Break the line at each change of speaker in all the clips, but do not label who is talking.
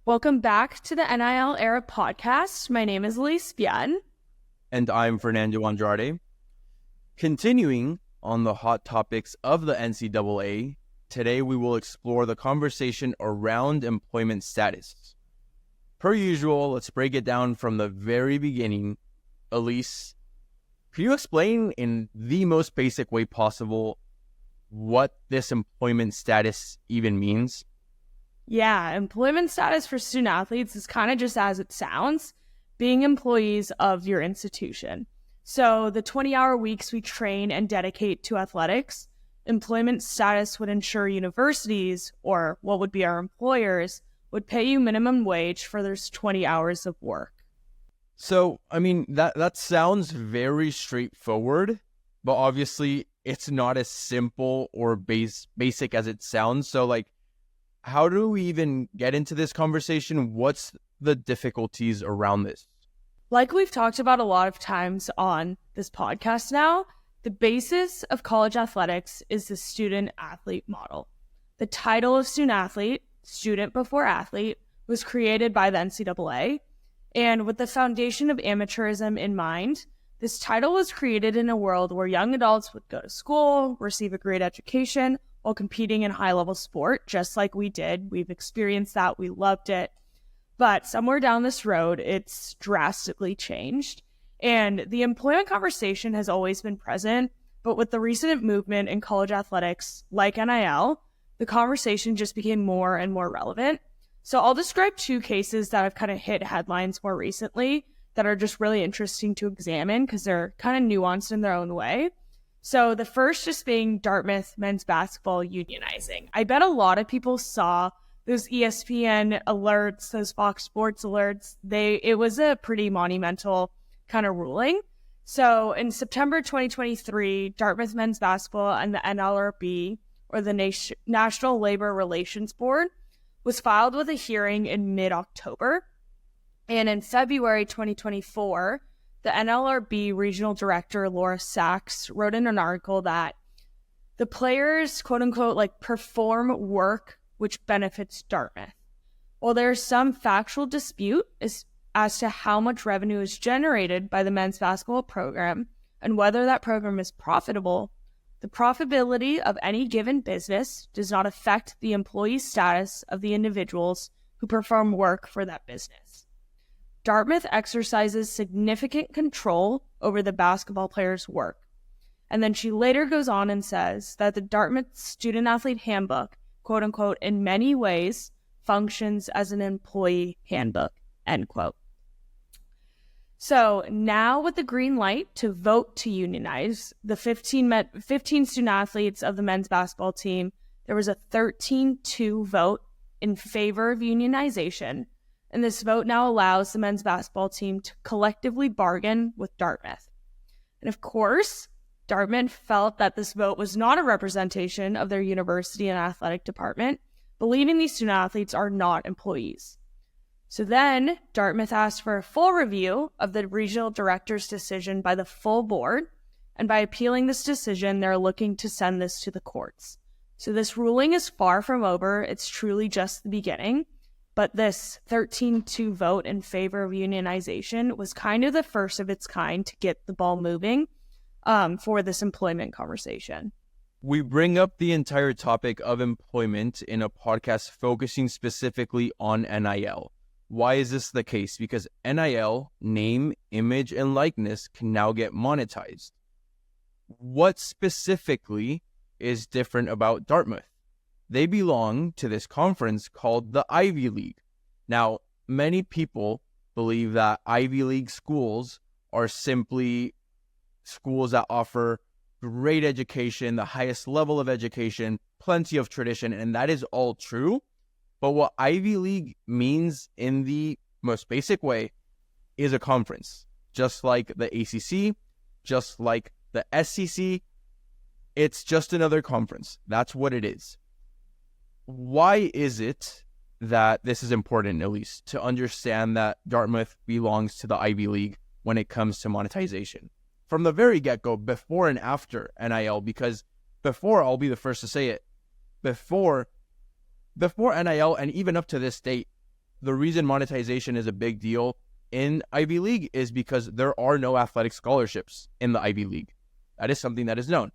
Welcome back to the NIL Era podcast. My name is Elise
And I'm Fernando Andrade. Continuing on the hot topics of the NCAA, today we will explore the conversation around employment status. Per usual, let's break it down from the very beginning. Elise, can you explain in the most basic way possible what this employment status even means?
Yeah, employment status for student athletes is kind of just as it sounds, being employees of your institution. So the 20-hour weeks we train and dedicate to athletics, employment status would ensure universities, or what would be our employers, would pay you minimum wage for those 20 hours of work.
So, that sounds very straightforward, but obviously it's not as simple or basic as it sounds. So, how do we even get into this conversation? What's the difficulties around this?
Like we've talked about a lot of times on this podcast now, the basis of college athletics is the student-athlete model. The title of student-athlete, student before athlete, was created by the NCAA. And with the foundation of amateurism in mind, this title was created in a world where young adults would go to school, receive a great education, while competing in high-level sport, just like we did. We've experienced that. We loved it. But somewhere down this road, it's drastically changed. And the employment conversation has always been present, but with the recent movement in college athletics, like NIL, the conversation just became more and more relevant. So I'll describe two cases that have kind of hit headlines more recently that are just really interesting to examine because they're kind of nuanced in their own way. So the first just being Dartmouth men's basketball unionizing. I bet a lot of people saw those ESPN alerts, those Fox Sports alerts. It was a pretty monumental kind of ruling. So in September 2023, Dartmouth men's basketball and the NLRB, or the National Labor Relations Board, was filed with a hearing in mid-October. And in February 2024, the NLRB regional director, Laura Sachs, wrote in an article that the players, quote unquote, perform work which benefits Dartmouth. While there's some factual dispute as to how much revenue is generated by the men's basketball program and whether that program is profitable, the profitability of any given business does not affect the employee status of the individuals who perform work for that business. Dartmouth exercises significant control over the basketball players' work. And then she later goes on and says that the Dartmouth Student-Athlete Handbook, quote unquote, in many ways functions as an employee handbook, end quote. So now with the green light to vote to unionize the 15 student athletes of the men's basketball team, there was a 13-2 vote in favor of unionization. And this vote now allows the men's basketball team to collectively bargain with Dartmouth. And of course, Dartmouth felt that this vote was not a representation of their university and athletic department, believing these student athletes are not employees. So then Dartmouth asked for a full review of the regional director's decision by the full board. And by appealing this decision, they're looking to send this to the courts. So this ruling is far from over. It's truly just the beginning. But this 13-2 vote in favor of unionization was kind of the first of its kind to get the ball moving for this employment conversation.
We bring up the entire topic of employment in a podcast focusing specifically on NIL. Why is this the case? Because NIL, name, image, and likeness can now get monetized. What specifically is different about Dartmouth? They belong to this conference called the Ivy League. Now, many people believe that Ivy League schools are simply schools that offer great education, the highest level of education, plenty of tradition, and that is all true. But what Ivy League means in the most basic way is a conference, just like the ACC, just like the SEC. It's just another conference. That's what it is. Why is it that this is important, at least, to understand that Dartmouth belongs to the Ivy League when it comes to monetization? From the very get-go, before and after NIL, because before, I'll be the first to say it, before NIL and even up to this date, the reason monetization is a big deal in Ivy League is because there are no athletic scholarships in the Ivy League. That is something that is known.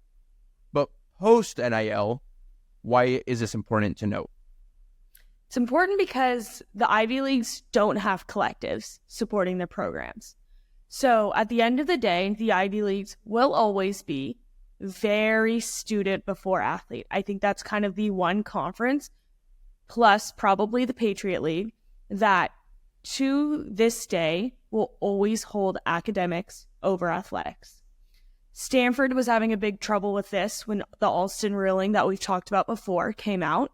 But post NIL, why is this important to note?
It's important because the Ivy Leagues don't have collectives supporting their programs. So at the end of the day, the Ivy Leagues will always be very student before athlete. I think that's kind of the one conference, plus probably the Patriot League, that to this day will always hold academics over athletics. Stanford was having a big trouble with this when the Alston ruling that we've talked about before came out,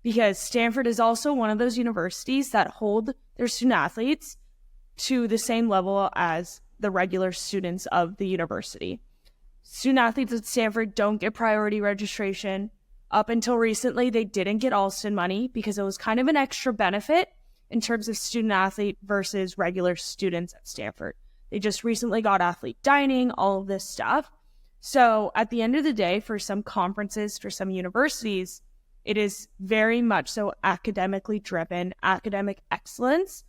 because Stanford is also one of those universities that hold their student athletes to the same level as the regular students of the university. Student athletes at Stanford don't get priority registration. Up until recently, they didn't get Alston money because it was kind of an extra benefit in terms of student athlete versus regular students at Stanford. They just recently got athlete dining, all of this stuff. So at the end of the day, for some conferences, for some universities, it is very much so academically driven, academic excellence.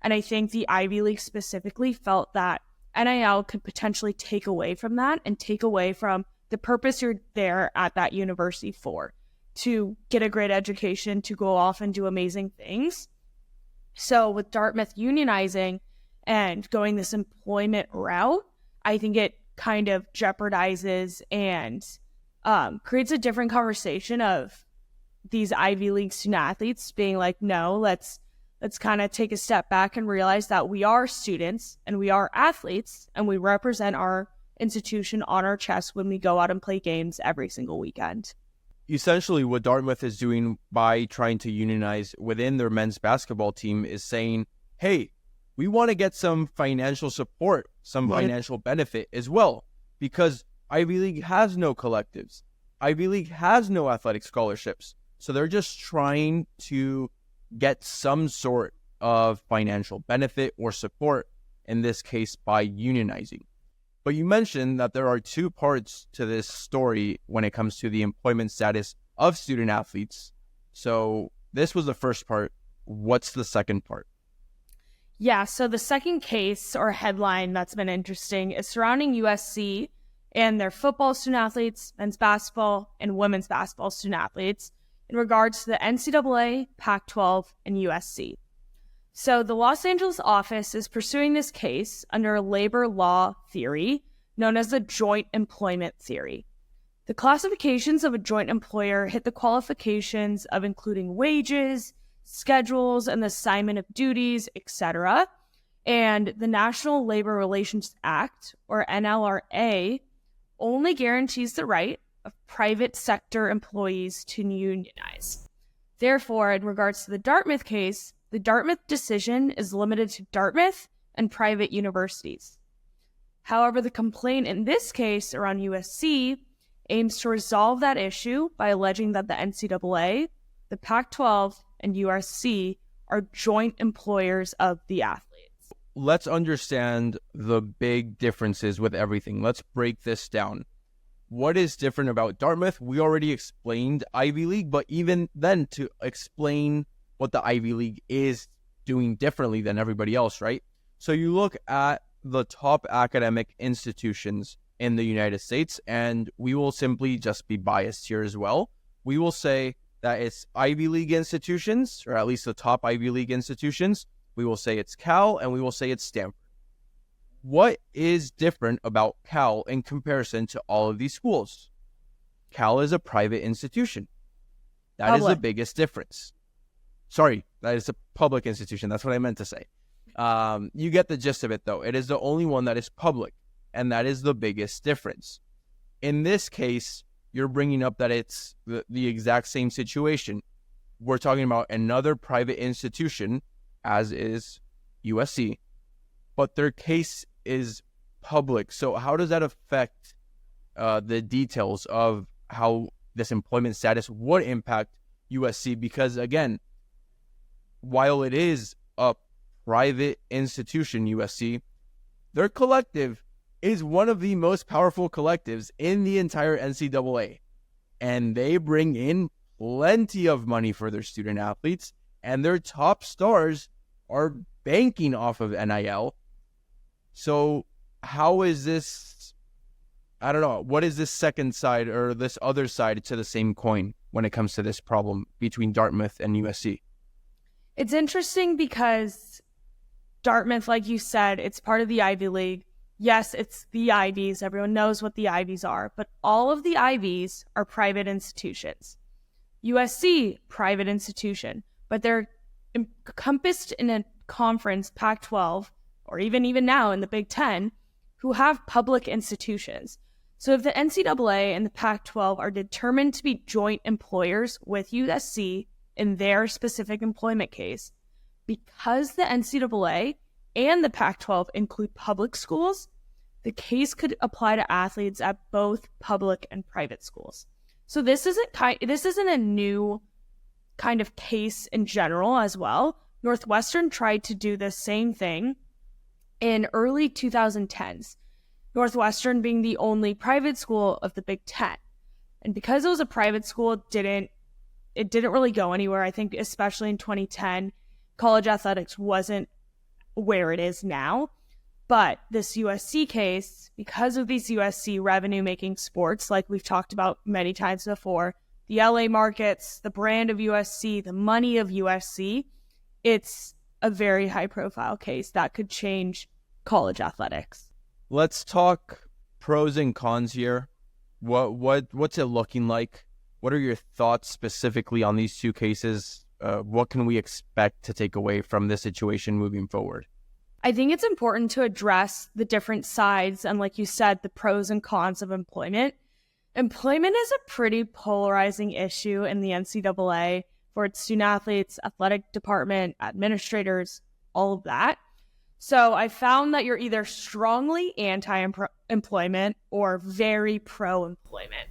And I think the Ivy League specifically felt that NIL could potentially take away from that and take away from the purpose you're there at that university for, to get a great education, to go off and do amazing things. So with Dartmouth unionizing and going this employment route, I think it kind of jeopardizes and creates a different conversation of these Ivy League student athletes being like, no, let's kind of take a step back and realize that we are students and we are athletes and we represent our institution on our chest when we go out and play games every single weekend.
Essentially, what Dartmouth is doing by trying to unionize within their men's basketball team is saying, hey, we want to get some financial support, some financial benefit as well, because Ivy League has no collectives. Ivy League has no athletic scholarships. So they're just trying to get some sort of financial benefit or support, in this case by unionizing. But you mentioned that there are two parts to this story when it comes to the employment status of student athletes. So this was the first part. What's the second part?
Yeah, so the second case or headline that's been interesting is surrounding USC and their football student athletes, men's basketball, and women's basketball student athletes in regards to the NCAA, Pac-12, and USC. So the Los Angeles office is pursuing this case under a labor law theory known as the joint employment theory. The classifications of a joint employer hit the qualifications of including wages, schedules, and the assignment of duties, etc. And the National Labor Relations Act, or NLRA, only guarantees the right of private sector employees to unionize. Therefore, in regards to the Dartmouth case, the Dartmouth decision is limited to Dartmouth and private universities. However, the complaint in this case around USC aims to resolve that issue by alleging that the NCAA, the Pac-12, and USC are joint employers of the athletes.
Let's understand the big differences with everything. Let's break this down. What is different about Dartmouth? We already explained Ivy League, but even then, to explain what the Ivy League is doing differently than everybody else, right? So you look at the top academic institutions in the United States, and we will simply just be biased here as well. We will say that it's Ivy League institutions, or at least the top Ivy League institutions. We will say it's Cal, and we will say it's Stanford. What is different about Cal in comparison to all of these schools? Cal is a private institution. That is the biggest difference. Sorry, that is a public institution. That's what I meant to say. You get the gist of it, though. It is the only one that is public, and that is the biggest difference. In this case, you're bringing up that it's the exact same situation. We're talking about another private institution, as is USC, but their case is public. So how does that affect the details of how this employment status would impact USC? Because again, while it is a private institution, USC, their collective is one of the most powerful collectives in the entire NCAA. And they bring in plenty of money for their student athletes, and their top stars are banking off of NIL. So how is this, I don't know, what is this second side or this other side to the same coin when it comes to this problem between Dartmouth and USC?
It's interesting because Dartmouth, like you said, it's part of the Ivy League. Yes, it's the Ivies. Everyone knows what the Ivies are, but all of the Ivies are private institutions. USC, private institution, but they're encompassed in a conference, Pac-12, or even now in the Big Ten, who have public institutions. So if the NCAA and the Pac-12 are determined to be joint employers with USC in their specific employment case, because the NCAA and the Pac-12 include public schools, the case could apply to athletes at both public and private schools. So this isn't a new kind of case in general as well. Northwestern tried to do the same thing in early 2010s. Northwestern being the only private school of the Big Ten. And because it was a private school, it didn't really go anywhere. I think especially in 2010, college athletics wasn't where it is now. But this USC case, because of these USC revenue-making sports, like we've talked about many times before, the LA markets, the brand of USC, the money of USC, it's a very high-profile case that could change college athletics.
Let's talk pros and cons here. What's it looking like? What are your thoughts specifically on these two cases? What can we expect to take away from this situation moving forward?
I think it's important to address the different sides and, like you said, the pros and cons of employment. Employment is a pretty polarizing issue in the NCAA for its student athletes, athletic department, administrators, all of that. So I found that you're either strongly anti-employment or very pro-employment.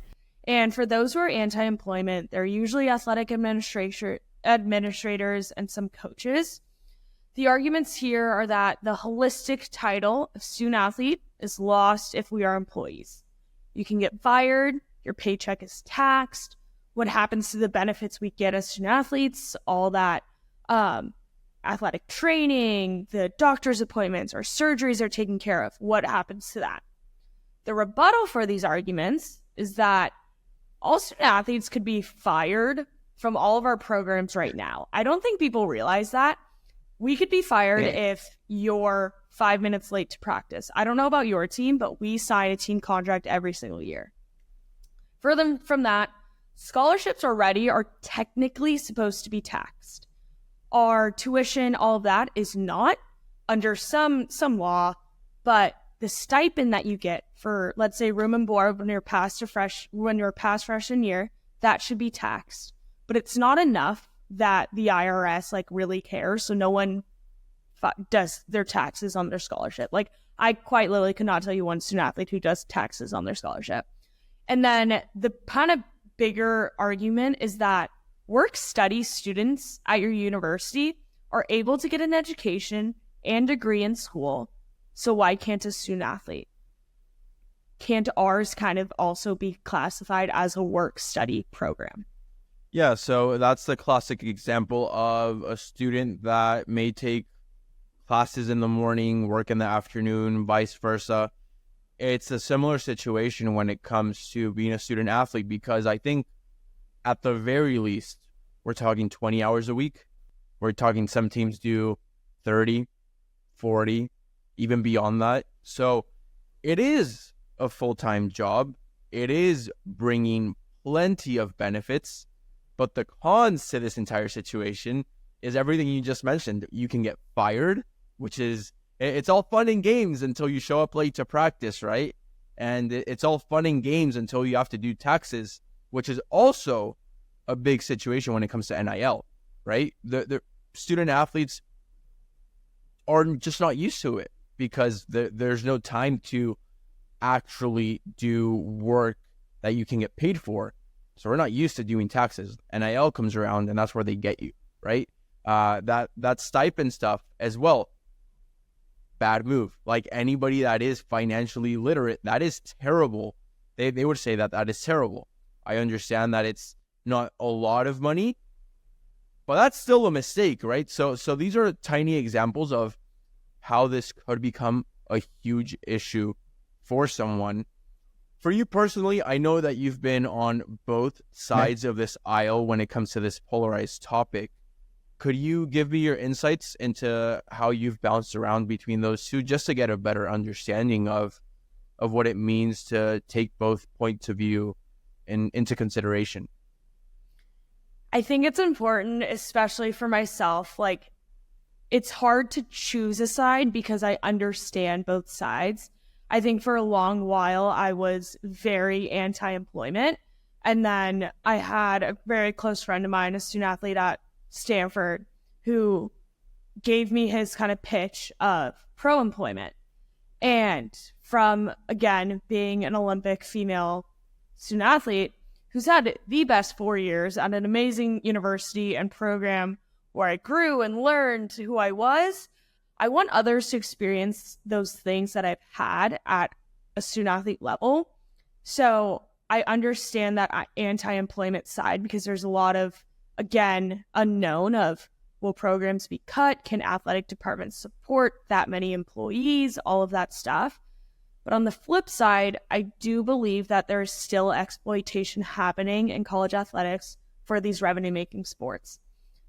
And for those who are anti-employment, they're usually athletic administrators and some coaches. The arguments here are that the holistic title of student athlete is lost if we are employees. You can get fired, your paycheck is taxed, what happens to the benefits we get as student athletes, all that athletic training, the doctor's appointments or surgeries are taken care of, what happens to that? The rebuttal for these arguments is that all student athletes could be fired from all of our programs right now. I don't think people realize that. We could be fired if you're 5 minutes late to practice. I don't know about your team, but we sign a team contract every single year. Further from that, scholarships already are technically supposed to be taxed. Our tuition, all of that is not under some law, but the stipend that you get for, let's say, room and board when you're past freshman year, that should be taxed. But it's not enough that the IRS really cares, so no one does their taxes on their scholarship. I quite literally could not tell you one student athlete who does taxes on their scholarship. And then the kind of bigger argument is that work-study students at your university are able to get an education and degree in school, so why can't a student athlete? Can't ours kind of also be classified as a work-study program?
Yeah, so that's the classic example of a student that may take classes in the morning, work in the afternoon, vice versa. It's a similar situation when it comes to being a student athlete, because I think at the very least, we're talking 20 hours a week. We're talking some teams do 30, 40, even beyond that. So it is a full-time job. It is bringing plenty of benefits. But the cons to this entire situation is everything you just mentioned. You can get fired, which is, it's all fun and games until you show up late to practice, right? And it's all fun and games until you have to do taxes, which is also a big situation when it comes to NIL, right? The student athletes are just not used to it because there's no time to actually do work that you can get paid for. So we're not used to doing taxes. NIL comes around and that's where they get you, right? That stipend stuff as well. Bad move. Like anybody that is financially literate, that is terrible. They would say that is terrible. I understand that it's not a lot of money, But that's still a mistake, right? So these are tiny examples of how this could become a huge issue for someone. For you personally, I know that you've been on both sides of this aisle when it comes to this polarized topic. Could you give me your insights into how you've bounced around between those two, just to get a better understanding of what it means to take both points of view into consideration?
I think it's important, especially for myself. Like, it's hard to choose a side because I understand both sides. I think for a long while, I was very anti-employment. And then I had a very close friend of mine, a student athlete at Stanford, who gave me his kind of pitch of pro-employment. And from, again, being an Olympic female student athlete who's had the best 4 years at an amazing university and program where I grew and learned who I was, I want others to experience those things that I've had at a student athlete level. So I understand that anti-employment side because there's a lot of, again, unknown of, will programs be cut? Can athletic departments support that many employees? All of that stuff. But on the flip side, I do believe that there is still exploitation happening in college athletics for these revenue-making sports.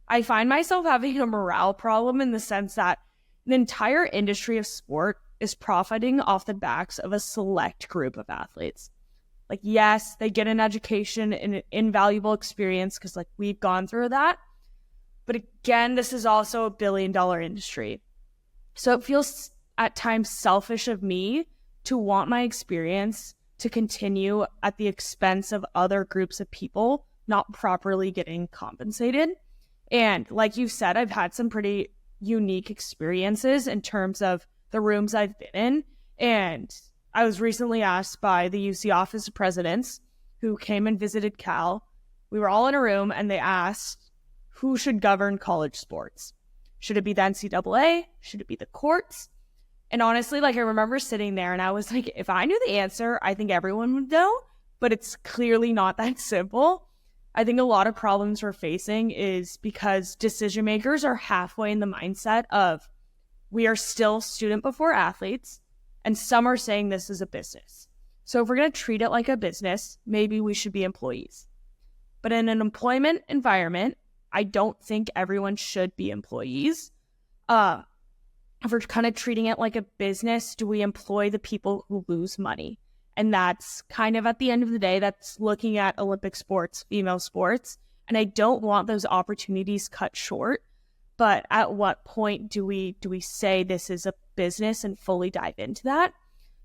I find myself having a morale problem in the sense that an entire industry of sport is profiting off the backs of a select group of athletes. Like, yes, they get an education and an invaluable experience because, like, we've gone through that. But again, this is also a billion-dollar industry. So it feels at times selfish of me to want my experience to continue at the expense of other groups of people not properly getting compensated. And like you said, I've had some pretty unique experiences in terms of the rooms I've been in. And I was recently asked by the UC Office of Presidents, who came and visited Cal. We were all in a room and they asked, who should govern college sports? Should it be the NCAA? Should it be the courts? And honestly, like, I remember sitting there and I was like, if I knew the answer, I think everyone would know, but it's clearly not that simple. I think a lot of problems we're facing is because decision makers are halfway in the mindset of, we are still student before athletes, and some are saying this is a business. So if we're going to treat it like a business, maybe we should be employees. But in an employment environment, I don't think everyone should be employees. If we're kind of treating it like a business, do we employ the people who lose money? And that's kind of, at the end of the day, that's looking at Olympic sports, female sports. And I don't want those opportunities cut short. But at what point do we say this is a business and fully dive into that?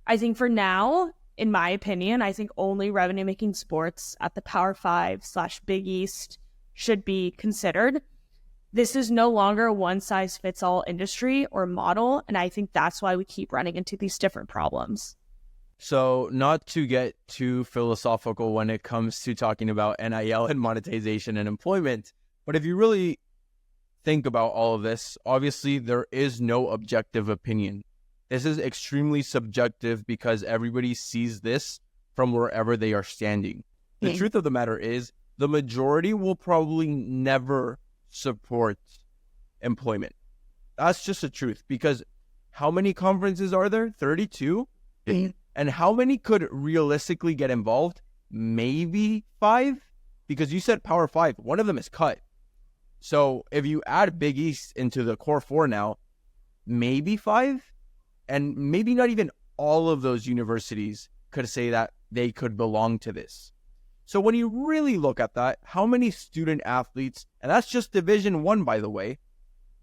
I think for now, in my opinion, I think only revenue-making sports at the Power 5/Big East should be considered. This is no longer a one-size-fits-all industry or model, and I think that's why we keep running into these different problems.
So not to get too philosophical when it comes to talking about NIL and monetization and employment, but if you really think about all of this, obviously there is no objective opinion. This is extremely subjective because everybody sees this from wherever they are standing. The truth of the matter is the majority will probably never support employment. That's just the truth, because how many conferences are there? 32? And how many could realistically get involved? Maybe 5? Because you said Power 5. One of them is cut. So if you add Big East into the core 4 now, maybe 5? And maybe not even all of those universities could say that they could belong to this. So when you really look at that, how many student athletes, and that's just Division 1, by the way,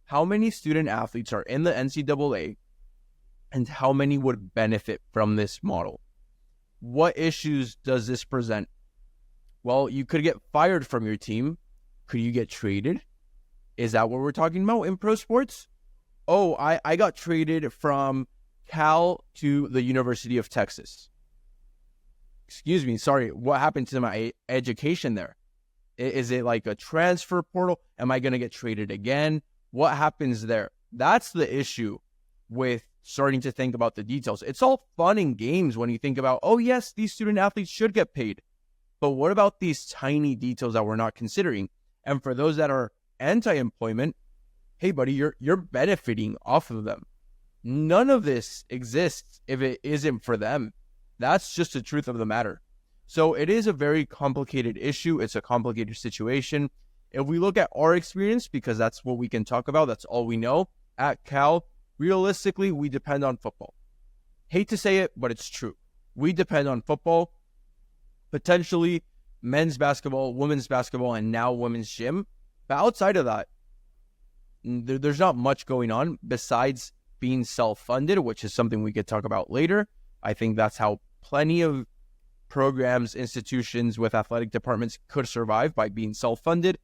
how many student athletes are in the NCAA, and how many would benefit from this model? What issues does this present? Well, you could get fired from your team. Could you get traded? Is that what we're talking about in pro sports? Oh, I got traded from Cal to the University of Texas. Excuse me, sorry, what happened to my education there? Is it like a transfer portal? Am I going to get traded again? What happens there? That's the issue with starting to think about the details. It's all fun and games when you think about, oh yes, these student athletes should get paid. But what about these tiny details that we're not considering? And for those that are anti-employment, hey buddy, you're benefiting off of them. None of this exists if it isn't for them. That's just the truth of the matter. So it is a very complicated issue. It's a complicated situation. If we look at our experience, because that's what we can talk about, that's all we know, at Cal, realistically, we depend on football. Hate to say it, but it's true. We depend on football, potentially men's basketball, women's basketball, and now women's gym. But outside of that, there's not much going on besides being self-funded, which is something we could talk about later. I think that's how plenty of programs, institutions with athletic departments could survive, by being self-funded,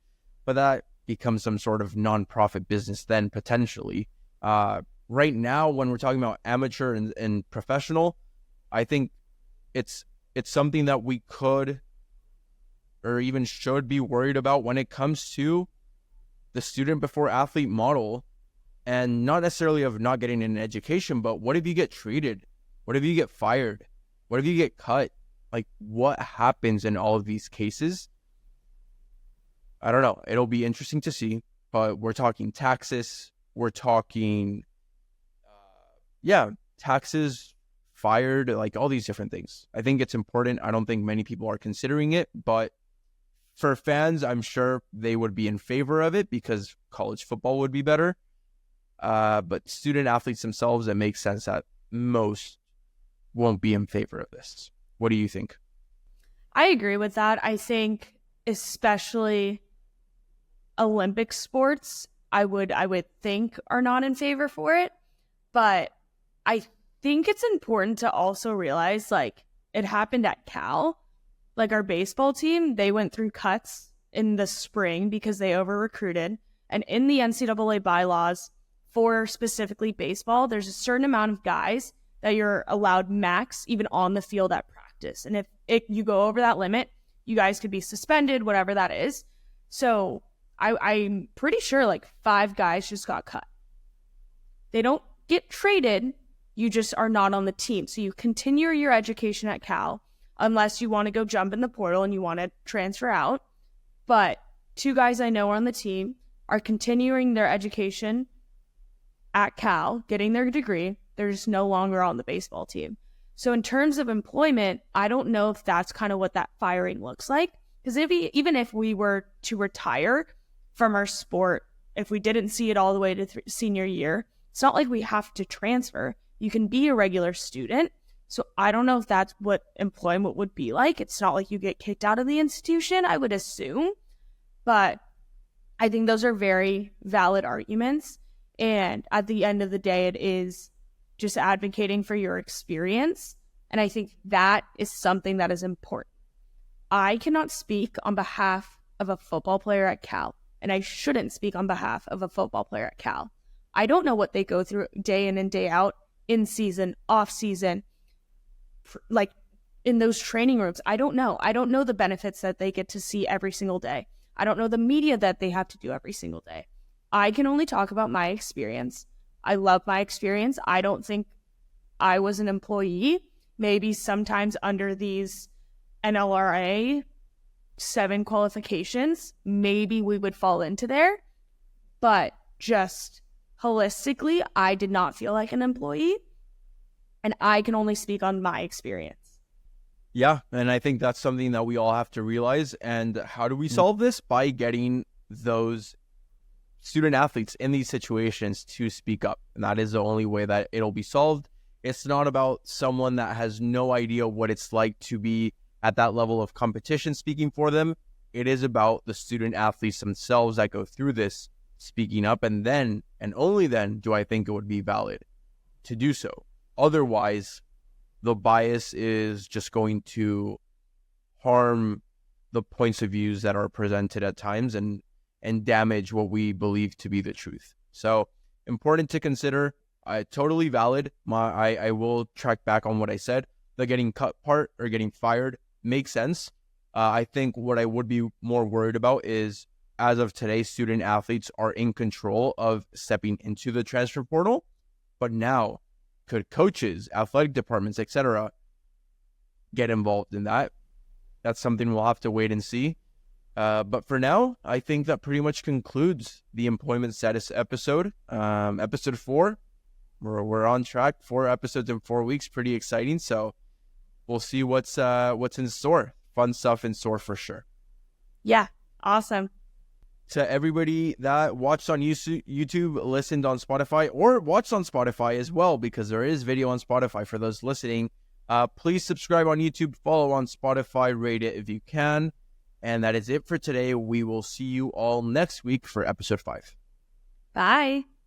but that becomes some sort of nonprofit business then potentially. Right now, when we're talking about amateur and professional, I think it's something that we could or even should be worried about when it comes to the student before athlete model, and not necessarily of not getting an education, but what if you get treated? What if you get fired? What if you get cut? Like, what happens in all of these cases? I don't know. It'll be interesting to see, but we're talking taxes. We're talking, taxes, fired, like all these different things. I think it's important. I don't think many people are considering it, but for fans, I'm sure they would be in favor of it because college football would be better. But student athletes themselves, it makes sense that most won't be in favor of this. What do you think?
I agree with that. I think especially Olympic sports, I would think are not in favor for it. But I think it's important to also realize, like, it happened at Cal. Like, our baseball team, they went through cuts in the spring because they over-recruited. And in the NCAA bylaws for specifically baseball, there's a certain amount of guys that you're allowed max, even on the field at practice. And if you go over that limit, you guys could be suspended, whatever that is. So I'm pretty sure like 5 guys just got cut. They don't get traded. You just are not on the team. So you continue your education at Cal unless you want to go jump in the portal and you want to transfer out. But 2 guys I know on the team are continuing their education at Cal, getting their degree. They're just no longer on the baseball team. So in terms of employment, I don't know if that's kind of what that firing looks like. Because even if we were to retire from our sport, if we didn't see it all the way to senior year, it's not like we have to transfer. You can be a regular student. So I don't know if that's what employment would be like. It's not like you get kicked out of the institution, I would assume. But I think those are very valid arguments. And at the end of the day, it is just advocating for your experience. And I think that is something that is important. I cannot speak on behalf of a football player at Cal, and I shouldn't speak on behalf of a football player at Cal. I don't know what they go through day in and day out, in season, off season, like in those training rooms. I don't know. I don't know the benefits that they get to see every single day. I don't know the media that they have to do every single day. I can only talk about my experience. I love my experience. I don't think I was an employee. Maybe sometimes under these NLRA 7 qualifications, maybe we would fall into there. But just holistically, I did not feel like an employee. And I can only speak on my experience.
Yeah, and I think that's something that we all have to realize. And how do we solve this? By getting those student athletes in these situations to speak up. And that is the only way that it'll be solved. It's not about someone that has no idea what it's like to be at that level of competition speaking for them. It is about the student athletes themselves that go through this speaking up. And then, and only then, do I think it would be valid to do so. Otherwise, the bias is just going to harm the points of views that are presented at times and damage what we believe to be the truth. So important to consider. Totally valid. I will track back on what I said. The getting cut part or getting fired makes sense. I think what I would be more worried about is, as of today, student athletes are in control of stepping into the transfer portal. But now, could coaches, athletic departments, etc., get involved in that? That's something we'll have to wait and see. But for now, I think that pretty much concludes the employment status episode. Episode 4, we're on track. 4 episodes in 4 weeks, pretty exciting. So we'll see what's in store. Fun stuff in store for sure.
Yeah, awesome.
To everybody that watched on YouTube, listened on Spotify, or watched on Spotify as well, because there is video on Spotify for those listening. Please subscribe on YouTube, follow on Spotify, rate it if you can. And that is it for today. We will see you all next week for episode 5.
Bye.